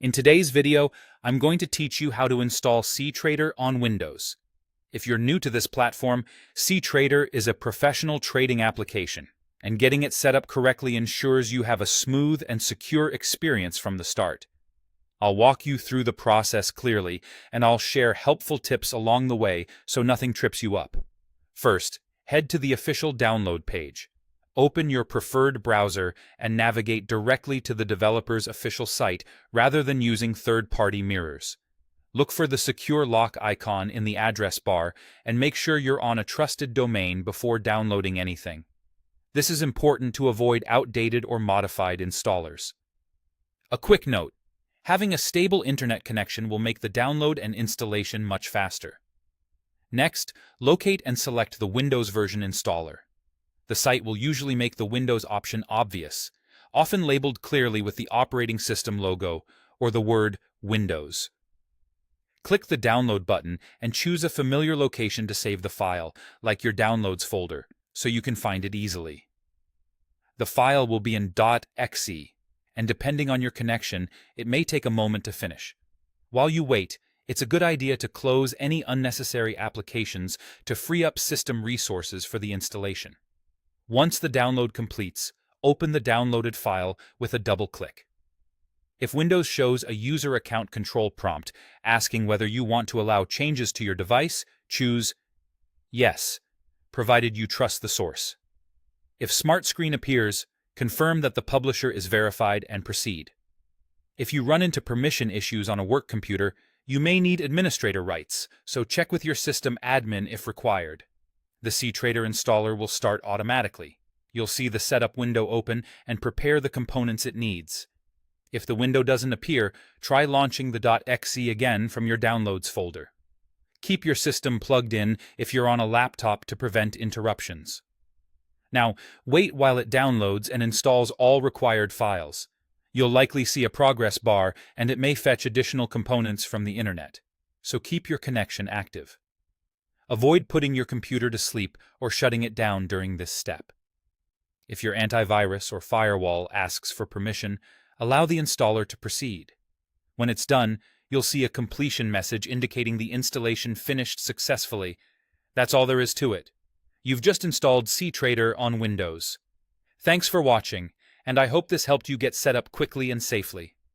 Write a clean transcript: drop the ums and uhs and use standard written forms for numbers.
In today's video, I'm going to teach you how to install cTrader on Windows. If you're new to this platform, cTrader is a professional trading application, and getting it set up correctly ensures you have a smooth and secure experience from the start. I'll walk you through the process clearly, and I'll share helpful tips along the way so nothing trips you up. First, head to the official download page. Open your preferred browser and navigate directly to the developer's official site rather than using third-party mirrors. Look for the secure lock icon in the address bar and make sure you're on a trusted domain before downloading anything. This is important to avoid outdated or modified installers. A quick note: having a stable internet connection will make the download and installation much faster. Next, locate and select the Windows version installer. The site will usually make the Windows option obvious, often labeled clearly with the operating system logo or the word Windows. Click the Download button and choose a familiar location to save the file, like your Downloads folder, so you can find it easily. The file will be in .exe, and depending on your connection, it may take a moment to finish. While you wait, it's a good idea to close any unnecessary applications to free up system resources for the installation. Once the download completes, open the downloaded file with a double click. If Windows shows a user account control prompt asking whether you want to allow changes to your device, choose Yes, provided you trust the source. If Smart Screen appears, confirm that the publisher is verified and proceed. If you run into permission issues on a work computer, you may need administrator rights, so check with your system admin if required. The cTrader installer will start automatically. You'll see the setup window open and prepare the components it needs. If the window doesn't appear, try launching the .exe again from your Downloads folder. Keep your system plugged in if you're on a laptop to prevent interruptions. Now, wait while it downloads and installs all required files. You'll likely see a progress bar, and it may fetch additional components from the internet, so keep your connection active. Avoid putting your computer to sleep or shutting it down during this step. If your antivirus or firewall asks for permission, allow the installer to proceed. When it's done, you'll see a completion message indicating the installation finished successfully. That's all there is to it. You've just installed cTrader on Windows. Thanks for watching, and I hope this helped you get set up quickly and safely.